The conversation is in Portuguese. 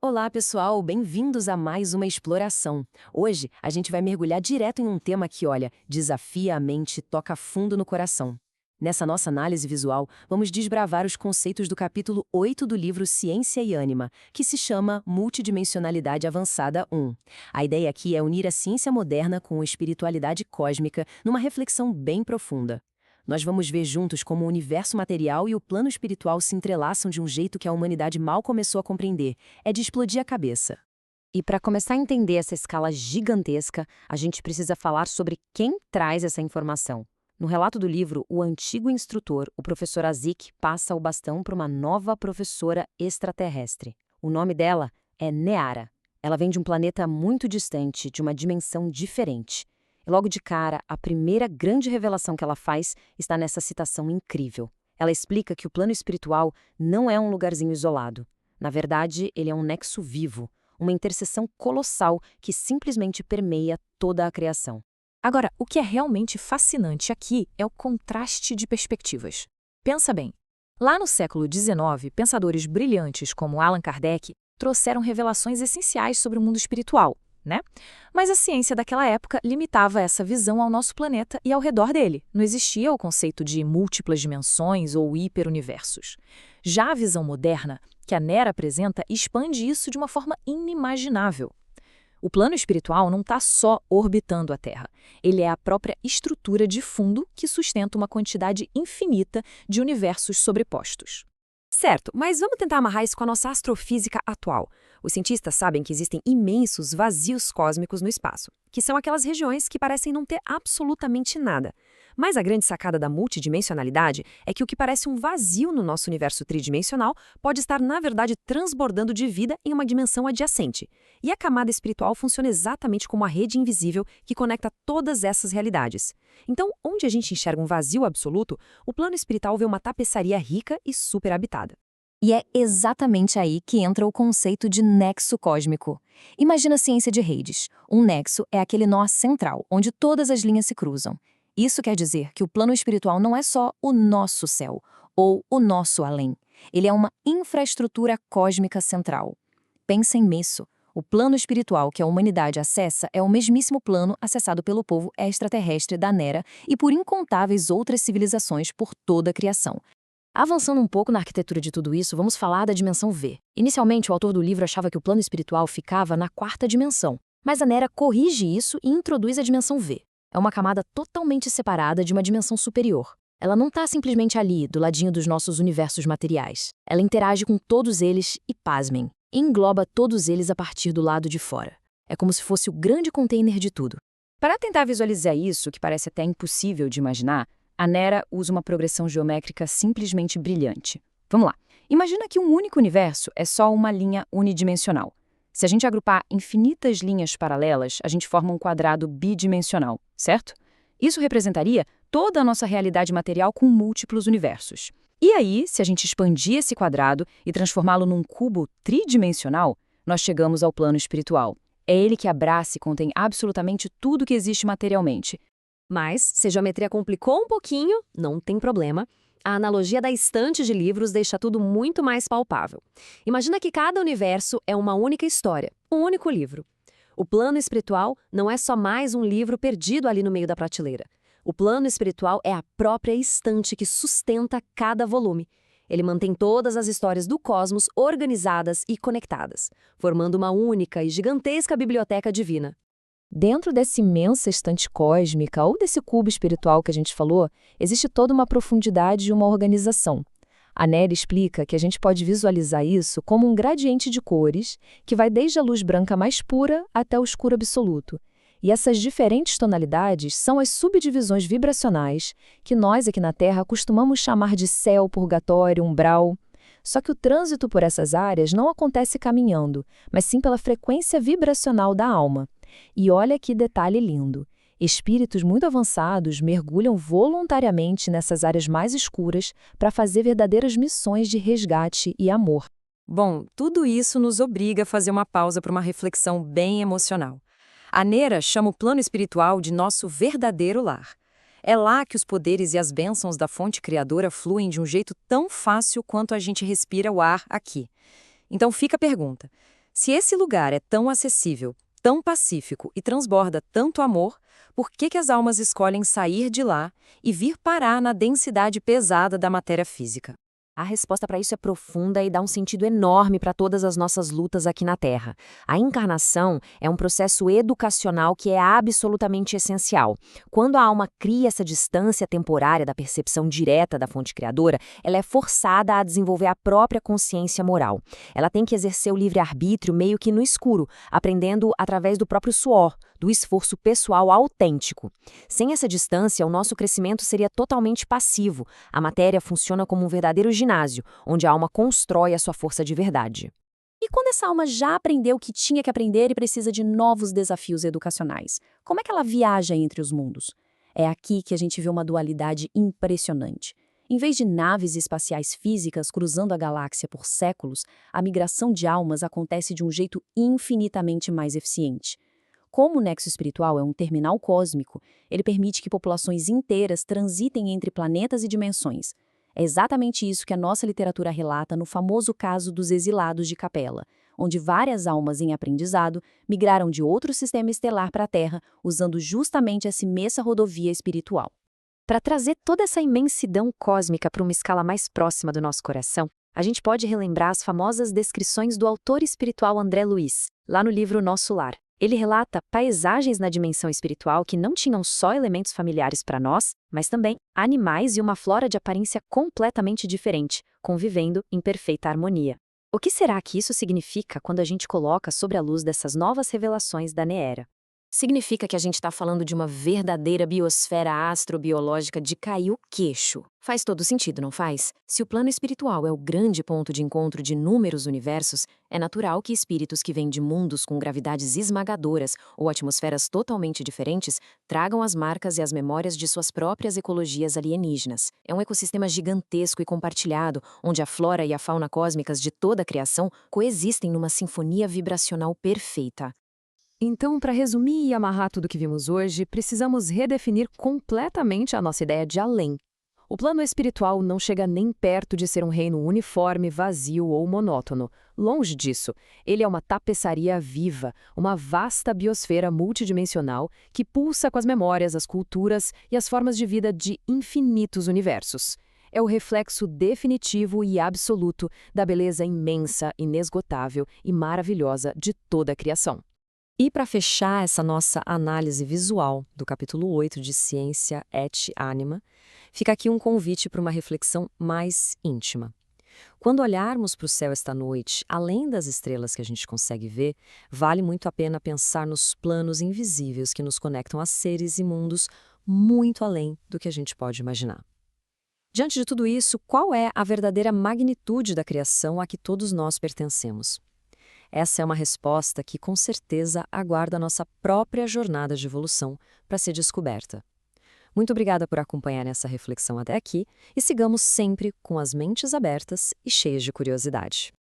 Olá, pessoal, bem-vindos a mais uma exploração. Hoje a gente vai mergulhar direto em um tema que, olha, desafia a mente e toca fundo no coração. Nessa nossa análise visual, vamos desbravar os conceitos do capítulo 8 do livro Ciência e Ânima, que se chama Multidimensionalidade Avançada 1. A ideia aqui é unir a ciência moderna com a espiritualidade cósmica numa reflexão bem profunda. Nós vamos ver juntos como o universo material e o plano espiritual se entrelaçam de um jeito que a humanidade mal começou a compreender. É de explodir a cabeça. E para começar a entender essa escala gigantesca, a gente precisa falar sobre quem traz essa informação. No relato do livro, o antigo instrutor, o professor Azik, passa o bastão para uma nova professora extraterrestre. O nome dela é Neara. Ela vem de um planeta muito distante, de uma dimensão diferente. E logo de cara, a primeira grande revelação que ela faz está nessa citação incrível. Ela explica que o plano espiritual não é um lugarzinho isolado. Na verdade, ele é um nexo vivo, uma interseção colossal que simplesmente permeia toda a criação. Agora, o que é realmente fascinante aqui é o contraste de perspectivas. Pensa bem, lá no século XIX, pensadores brilhantes como Allan Kardec trouxeram revelações essenciais sobre o mundo espiritual, né? Mas a ciência daquela época limitava essa visão ao nosso planeta e ao redor dele. Não existia o conceito de múltiplas dimensões ou hiperuniversos. Já a visão moderna, que a Nera apresenta, expande isso de uma forma inimaginável. O plano espiritual não está só orbitando a Terra. Ele é a própria estrutura de fundo que sustenta uma quantidade infinita de universos sobrepostos. Certo, mas vamos tentar amarrar isso com a nossa astrofísica atual. Os cientistas sabem que existem imensos vazios cósmicos no espaço, que são aquelas regiões que parecem não ter absolutamente nada. Mas a grande sacada da multidimensionalidade é que o que parece um vazio no nosso universo tridimensional pode estar, na verdade, transbordando de vida em uma dimensão adjacente. E a camada espiritual funciona exatamente como a rede invisível que conecta todas essas realidades. Então, onde a gente enxerga um vazio absoluto, o plano espiritual vê uma tapeçaria rica e superhabitada. E é exatamente aí que entra o conceito de nexo cósmico. Imagina a ciência de redes. Um nexo é aquele nó central, onde todas as linhas se cruzam. Isso quer dizer que o plano espiritual não é só o nosso céu, ou o nosso além. Ele é uma infraestrutura cósmica central. Pensem nisso. O plano espiritual que a humanidade acessa é o mesmíssimo plano acessado pelo povo extraterrestre da Nera e por incontáveis outras civilizações por toda a criação. Avançando um pouco na arquitetura de tudo isso, vamos falar da dimensão V. Inicialmente, o autor do livro achava que o plano espiritual ficava na quarta dimensão, mas a Nera corrige isso e introduz a dimensão V. É uma camada totalmente separada de uma dimensão superior. Ela não está simplesmente ali, do ladinho dos nossos universos materiais. Ela interage com todos eles e, pasmem, engloba todos eles a partir do lado de fora. É como se fosse o grande container de tudo. Para tentar visualizar isso, que parece até impossível de imaginar, a Nera usa uma progressão geométrica simplesmente brilhante. Vamos lá. Imagina que um único universo é só uma linha unidimensional. Se a gente agrupar infinitas linhas paralelas, a gente forma um quadrado bidimensional, certo? Isso representaria toda a nossa realidade material com múltiplos universos. E aí, se a gente expandir esse quadrado e transformá-lo num cubo tridimensional, nós chegamos ao plano espiritual. É ele que abraça e contém absolutamente tudo que existe materialmente. Mas, se a geometria complicou um pouquinho, não tem problema. A analogia da estante de livros deixa tudo muito mais palpável. Imagina que cada universo é uma única história, um único livro. O plano espiritual não é só mais um livro perdido ali no meio da prateleira. O plano espiritual é a própria estante que sustenta cada volume. Ele mantém todas as histórias do cosmos organizadas e conectadas, formando uma única e gigantesca biblioteca divina. Dentro dessa imensa estante cósmica ou desse cubo espiritual que a gente falou, existe toda uma profundidade e uma organização. A Nera explica que a gente pode visualizar isso como um gradiente de cores que vai desde a luz branca mais pura até o escuro absoluto. E essas diferentes tonalidades são as subdivisões vibracionais que nós aqui na Terra costumamos chamar de céu, purgatório, umbral. Só que o trânsito por essas áreas não acontece caminhando, mas sim pela frequência vibracional da alma. E olha que detalhe lindo. Espíritos muito avançados mergulham voluntariamente nessas áreas mais escuras para fazer verdadeiras missões de resgate e amor. Bom, tudo isso nos obriga a fazer uma pausa para uma reflexão bem emocional. A Nera chama o plano espiritual de nosso verdadeiro lar. É lá que os poderes e as bênçãos da fonte criadora fluem de um jeito tão fácil quanto a gente respira o ar aqui. Então fica a pergunta. Se esse lugar é tão acessível, tão pacífico e transborda tanto amor, por que as almas escolhem sair de lá e vir parar na densidade pesada da matéria física? A resposta para isso é profunda e dá um sentido enorme para todas as nossas lutas aqui na Terra. A encarnação é um processo educacional que é absolutamente essencial. Quando a alma cria essa distância temporária da percepção direta da fonte criadora, ela é forçada a desenvolver a própria consciência moral. Ela tem que exercer o livre-arbítrio meio que no escuro, aprendendo através do próprio suor, do esforço pessoal autêntico. Sem essa distância, o nosso crescimento seria totalmente passivo. A matéria funciona como um verdadeiro ginásio, onde a alma constrói a sua força de verdade. E quando essa alma já aprendeu o que tinha que aprender e precisa de novos desafios educacionais, como é que ela viaja entre os mundos? É aqui que a gente vê uma dualidade impressionante. Em vez de naves espaciais físicas cruzando a galáxia por séculos, a migração de almas acontece de um jeito infinitamente mais eficiente. Como o nexo espiritual é um terminal cósmico, ele permite que populações inteiras transitem entre planetas e dimensões. É exatamente isso que a nossa literatura relata no famoso caso dos exilados de Capella, onde várias almas em aprendizado migraram de outro sistema estelar para a Terra, usando justamente essa imensa rodovia espiritual. Para trazer toda essa imensidão cósmica para uma escala mais próxima do nosso coração, a gente pode relembrar as famosas descrições do autor espiritual André Luiz, lá no livro Nosso Lar. Ele relata paisagens na dimensão espiritual que não tinham só elementos familiares para nós, mas também animais e uma flora de aparência completamente diferente, convivendo em perfeita harmonia. O que será que isso significa quando a gente coloca sobre a luz dessas novas revelações da Neera? Significa que a gente está falando de uma verdadeira biosfera astrobiológica de cair o queixo. Faz todo sentido, não faz? Se o plano espiritual é o grande ponto de encontro de inúmeros universos, é natural que espíritos que vêm de mundos com gravidades esmagadoras ou atmosferas totalmente diferentes tragam as marcas e as memórias de suas próprias ecologias alienígenas. É um ecossistema gigantesco e compartilhado, onde a flora e a fauna cósmicas de toda a criação coexistem numa sinfonia vibracional perfeita. Então, para resumir e amarrar tudo que vimos hoje, precisamos redefinir completamente a nossa ideia de além. O plano espiritual não chega nem perto de ser um reino uniforme, vazio ou monótono. Longe disso, ele é uma tapeçaria viva, uma vasta biosfera multidimensional que pulsa com as memórias, as culturas e as formas de vida de infinitos universos. É o reflexo definitivo e absoluto da beleza imensa, inesgotável e maravilhosa de toda a criação. E para fechar essa nossa análise visual do capítulo 8 de Ciência et Anima, fica aqui um convite para uma reflexão mais íntima. Quando olharmos para o céu esta noite, além das estrelas que a gente consegue ver, vale muito a pena pensar nos planos invisíveis que nos conectam a seres e mundos muito além do que a gente pode imaginar. Diante de tudo isso, qual é a verdadeira magnitude da criação a que todos nós pertencemos? Essa é uma resposta que, com certeza, aguarda a nossa própria jornada de evolução para ser descoberta. Muito obrigada por acompanhar essa reflexão até aqui e sigamos sempre com as mentes abertas e cheias de curiosidade.